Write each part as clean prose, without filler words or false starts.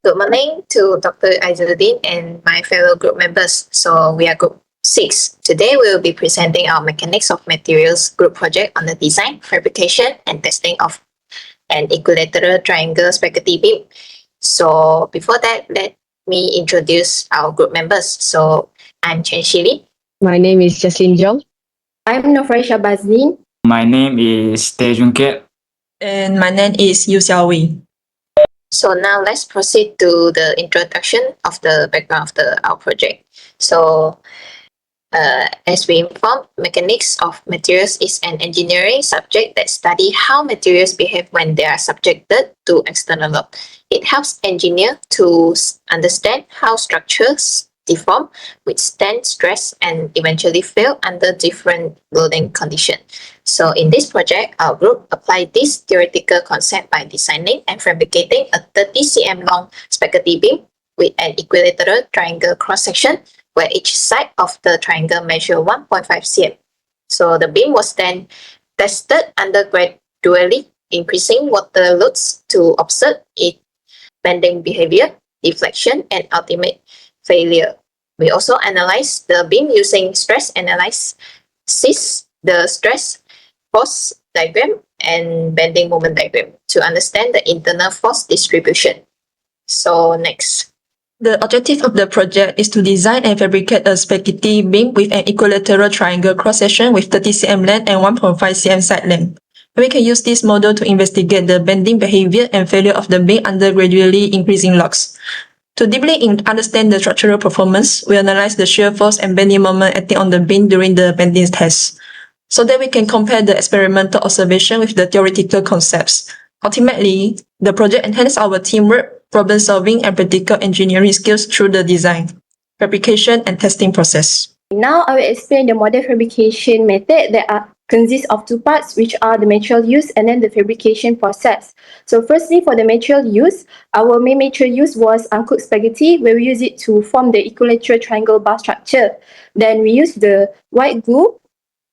Good morning to Dr. Aizuddin and my fellow group members. So we are group 6. Today we will be presenting our Mechanics of Materials group project on the design, fabrication, and testing of an equilateral triangle spaghetti beam. So before that, let me introduce our group members. So I'm Chen Shili. My name is Jaslyn Jong. I'm Nofresha Bazlin. My name is Tae Jun Kiet. And my name is Yu Xiaowei. So now let's proceed to the introduction of the background of our project. So as we informed, mechanics of materials is an engineering subject that study how materials behave when they are subjected to external load. It helps engineer to understand how structures deform, withstand stress, and eventually fail under different loading conditions. So in this project, our group applied this theoretical concept by designing and fabricating a 30 cm long spaghetti beam with an equilateral triangle cross-section where each side of the triangle measure 1.5 cm. So the beam was then tested under gradually increasing water loads to observe its bending behavior, deflection, and ultimate failure. We also analyzed the beam using stress analysis, the stress force diagram, and bending moment diagram to understand the internal force distribution. So next. The objective of the project is to design and fabricate a spaghetti beam with an equilateral triangle cross-section with 30 cm length and 1.5 cm side length. We can use this model to investigate the bending behavior and failure of the beam under gradually increasing loads. To deeply understand the structural performance, we analyze the shear force and bending moment acting on the beam during the bending test, so that we can compare the experimental observation with the theoretical concepts. Ultimately, the project enhances our teamwork, problem solving, and practical engineering skills through the design, fabrication, and testing process. Now I will explain the model fabrication method that consists of two parts, which are the material use and then the fabrication process. So firstly, for the material use, our main material use was uncooked spaghetti, where we use it to form the equilateral triangle bar structure. Then we use the white glue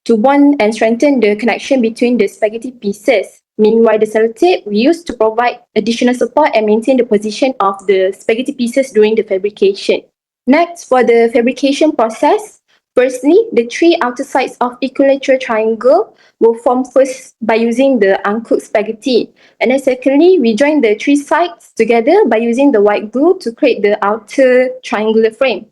to bond and strengthen the connection between the spaghetti pieces. Meanwhile, the sellotape we use to provide additional support and maintain the position of the spaghetti pieces during the fabrication. Next, for the fabrication process, firstly, the three outer sides of equilateral triangle will form first by using the uncooked spaghetti. And then secondly, we join the three sides together by using the white glue to create the outer triangular frame.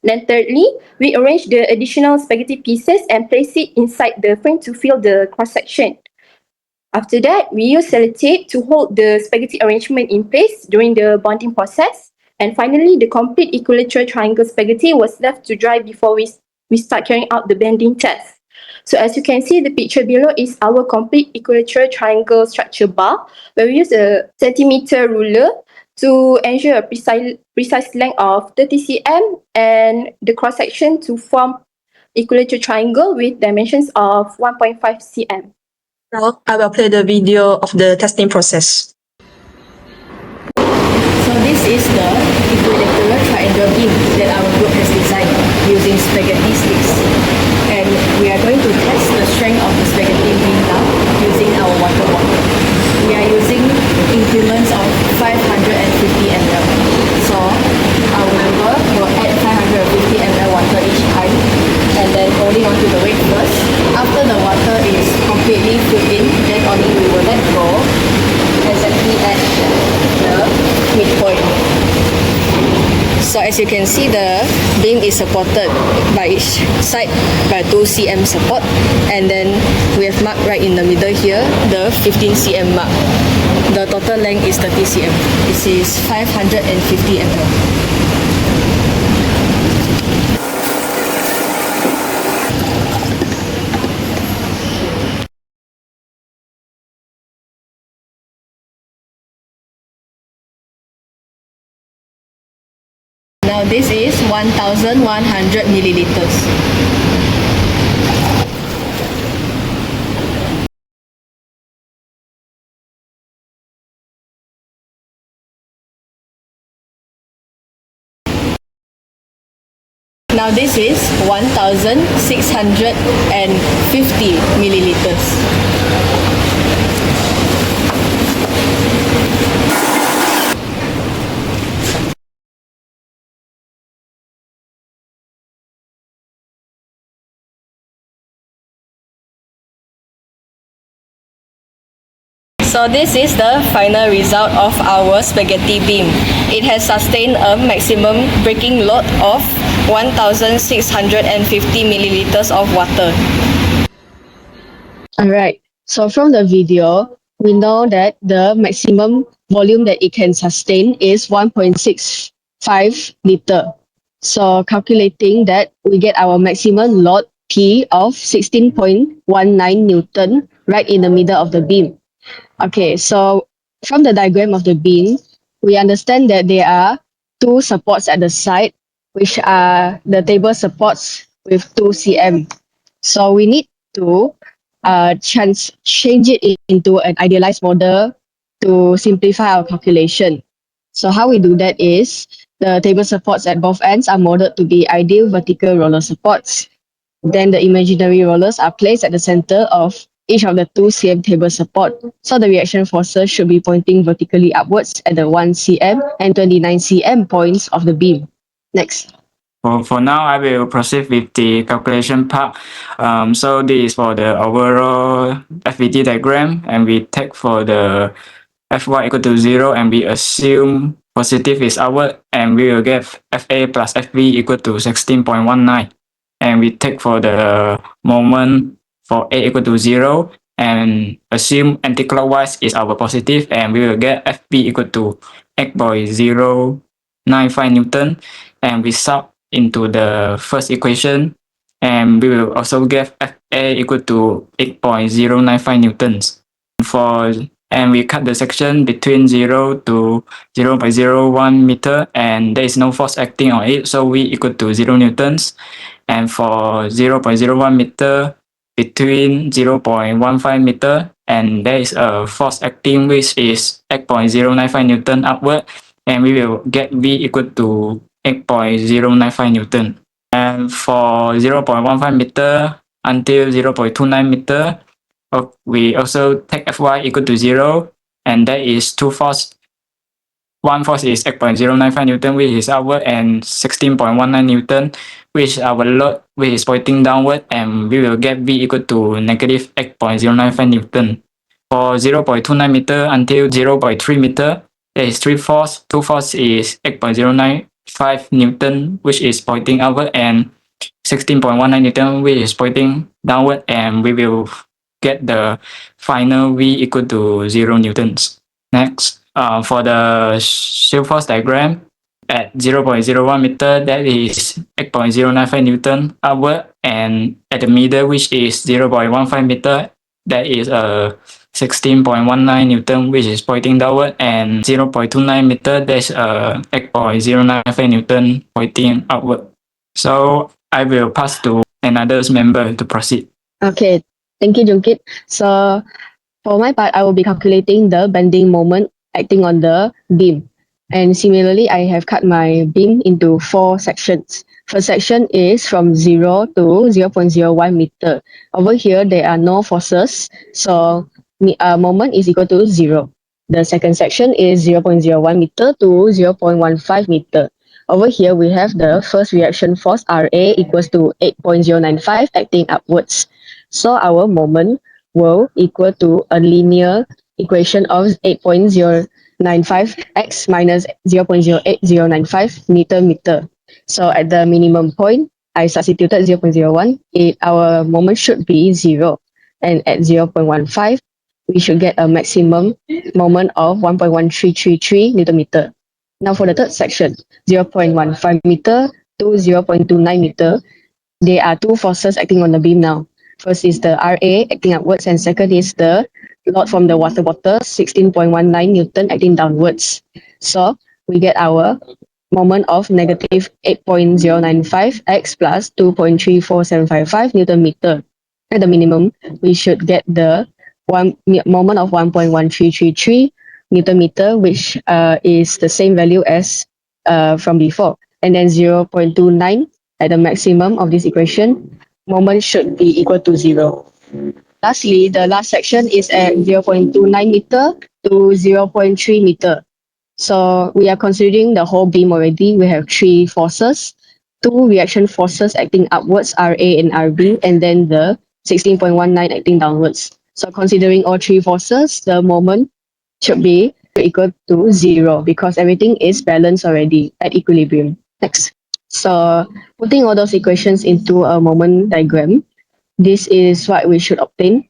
Then thirdly, we arrange the additional spaghetti pieces and place it inside the frame to fill the cross-section. After that, we use sellotape to hold the spaghetti arrangement in place during the bonding process. And finally, the complete equilateral triangle spaghetti was left to dry before we start carrying out the bending test. So as you can see, the picture below is our complete equilateral triangle structure bar, where we use a centimeter ruler to ensure a precise length of 30 cm and the cross-section to form equilateral triangle with dimensions of 1.5 cm. Now, I will play the video of the testing process. So this is the equilateral triangle beam that our group has designed using spaghetti sticks. And we are going to test the strength of the spaghetti beam now using our water bottle. We are using increments of 550 ml. So our member will add 550 ml water each time and then holding onto the weight first. After the water is completely filled in, then only we will let go exactly at the midpoint. So as you can see, the beam is supported by each side by 2 cm support, and then we have marked right in the middle here the 15 cm mark. The total length is 30 cm. This is 550 ml. Now this is 1100 milliliters. Now this is 1650 milliliters. 1,000 So this is the final result of our spaghetti beam. It has sustained a maximum breaking load of 1,650 milliliters of water. Alright, so from the video, we know that the maximum volume that it can sustain is 1.65 liter. So calculating that, we get our maximum load P of 16.19 Newton right in the middle of the beam. Okay, so from the diagram of the beam, we understand that there are two supports at the side, which are the table supports with 2 cm. So we need to change it into an idealized model to simplify our calculation. So how we do that is the table supports at both ends are modeled to be ideal vertical roller supports. Then the imaginary rollers are placed at the center of each of the 2 cm table support. So the reaction forces should be pointing vertically upwards at the 1 cm and 29 cm points of the beam. Next. For now, I will proceed with the calculation part. So this is for the overall FVT diagram, and we take for the Fy equal to 0, and we assume positive is outward, and we will get Fa plus Fv equal to 16.19. And we take for the moment for A equal to 0, and assume anticlockwise is our positive, and we will get Fp equal to 8.095 Newton, and we sub into the first equation, and we will also get Fa equal to 8.095 Newtons. And we cut the section between 0 to 0.01 meter, and there is no force acting on it, so V equal to 0 Newtons. And for 0.01 meter, between 0.15 meter, and there is a force acting which is 8.095 Newton upward, and we will get V equal to 8.095 Newton. And for 0.15 meter until 0.29 meter, we also take Fy equal to 0, and that is two force. One force is 8.095 Newton, which is upward, and 16.19 Newton, which is our load, which is pointing downward, and we will get V equal to negative 8.095 Newton. For 0.29 meter until 0.3 meter, there is three force. Two force is 8.095 Newton, which is pointing upward, and 16.19 Newton, which is pointing downward, and we will get the final V equal to 0 Newtons. Next, for the shear force diagram, at 0.01 meter, that is 8.095 Newton upward, and at the middle, which is 0.15 meter, that is 16.19 Newton, which is pointing downward, and 0.29 meter, that's 8.095 Newton pointing upward. So I will pass to another member to proceed. Okay, thank you, Junkit. So for my part, I will be calculating the bending moment acting on the beam. And similarly, I have cut my beam into 4 sections. First section is from 0 to 0.01 meter. Over here, there are no forces, so moment is equal to 0. The second section is 0.01 meter to 0.15 meter. Over here, we have the first reaction force Ra equals to 8.095 acting upwards. So our moment will equal to a linear equation of 8.095 x minus 0.08095 meter. So at the minimum point, I substituted 0.01. Our moment should be 0. And at 0.15, we should get a maximum moment of 1.1333 Newton meter. Now for the third section, 0.15 meter to 0.29 meter, there are two forces acting on the beam now. First is the Ra acting upwards, and second is the load from the water bottle, 16.19 Newton acting downwards. So we get our moment of negative 8.095 x plus 2.34755 Newton meter. At the minimum, we should get the moment of 1.1333 Newton meter, which is the same value as from before. And then 0.29 at the maximum of this equation, moment should be equal to 0. Lastly, the last section is at 0.29 meter to 0.3 meter. So we are considering the whole beam already. We have 3 forces, 2 reaction forces acting upwards, Ra and Rb, and then the 16.19 acting downwards. So considering all three forces, the moment should be equal to 0 because everything is balanced already at equilibrium. Next. So putting all those equations into a moment diagram, this is what we should obtain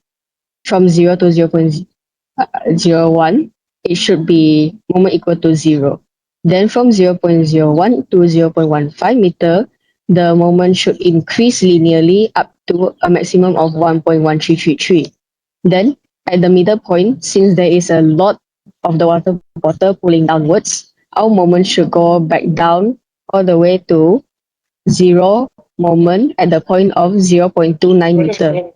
from 0 to 0.01. It should be moment equal to 0. Then from 0.01 to 0.15 meter, the moment should increase linearly up to a maximum of 1.1333. Then at the middle point, since there is a lot of the water bottle pulling downwards, our moment should go back down all the way to 0 moment at the point of 0.29 meter.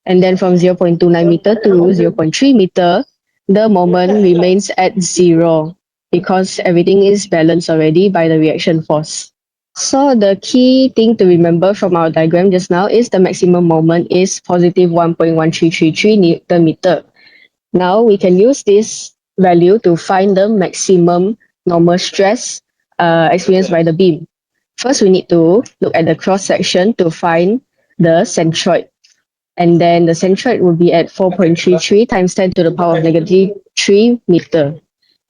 And then from 0.29 meter to 0.3 meter, the moment remains at 0 because everything is balanced already by the reaction force. So the key thing to remember from our diagram just now is the maximum moment is positive 1.1333 Newton meter. Now we can use this value to find the maximum normal stress experienced by the beam. First, we need to look at the cross section to find the centroid. And then the centroid will be at 4.33 times 10 to the power of negative 3 meter.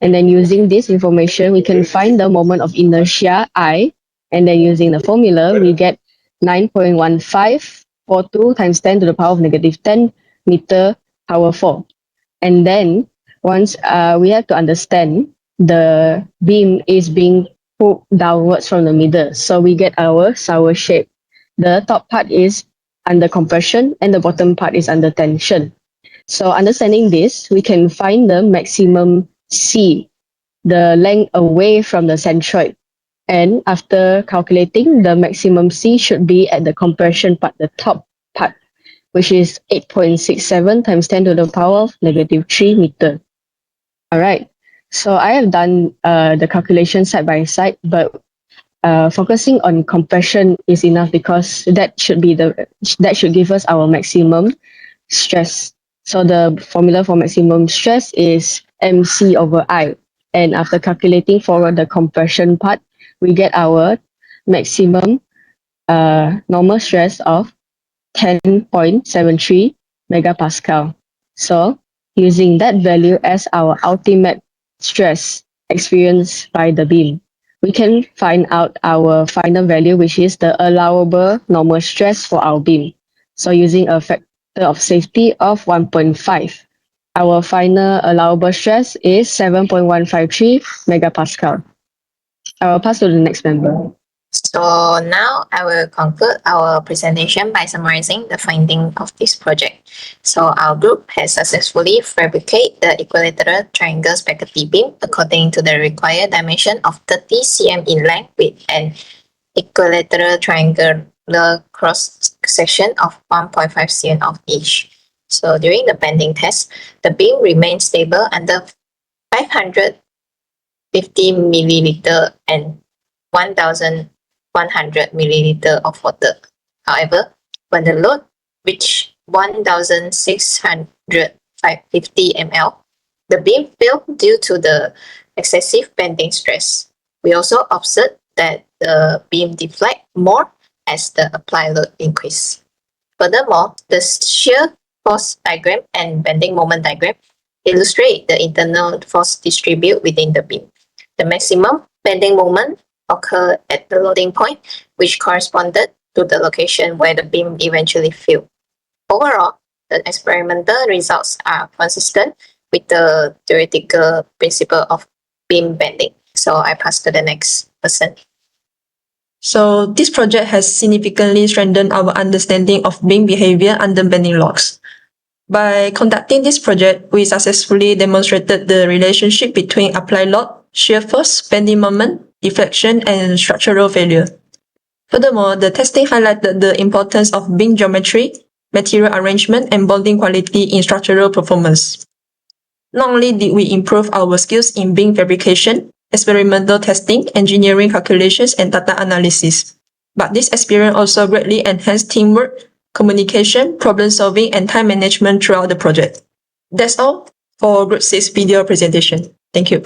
And then using this information, we can find the moment of inertia I. And then using the formula, we get 9.1542 times 10 to the power of negative 10 meter power 4. And then once we have to understand the beam is being pulled downwards from the middle. So we get our sour shape. The top part is under compression and the bottom part is under tension. So understanding this, we can find the maximum C, the length away from the centroid. And after calculating, the maximum C should be at the compression part, the top part, which is 8.67 times 10 to the power of negative 3 meter. All right. So I have done the calculation side by side, but focusing on compression is enough because that should give us our maximum stress. So the formula for maximum stress is mc over I. And after calculating for the compression part, we get our maximum normal stress of 10.73 megapascal. So using that value as our ultimate stress experienced by the beam, we can find out our final value, which is the allowable normal stress for our beam. So using a factor of safety of 1.5, our final allowable stress is 7.153 megapascal. I will pass to the next member. So now I will conclude our presentation by summarizing the finding of this project. So our group has successfully fabricated the equilateral triangle spaghetti beam according to the required dimension of 30 cm in length with an equilateral triangular cross section of 1.5 cm of each. So during the bending test, the beam remained stable under 550 milliliter and 1,100 milliliter of water. However, when the load reached 1,650 ml, the beam failed due to the excessive bending stress. We also observed that the beam deflect more as the applied load increased. Furthermore, the shear force diagram and bending moment diagram illustrate the internal force distributed within the beam. The maximum bending moment occurred at the loading point, which corresponded to the location where the beam eventually fell. Overall, the experimental results are consistent with the theoretical principle of beam bending. So I pass to the next person. So this project has significantly strengthened our understanding of beam behavior under bending loads. By conducting this project, we successfully demonstrated the relationship between applied load, shear force, bending moment, deflection, and structural failure. Furthermore, the testing highlighted the importance of beam geometry, material arrangement, and bonding quality in structural performance. Not only did we improve our skills in beam fabrication, experimental testing, engineering calculations, and data analysis, but this experience also greatly enhanced teamwork, communication, problem solving, and time management throughout the project. That's all for Group 6 video presentation. Thank you.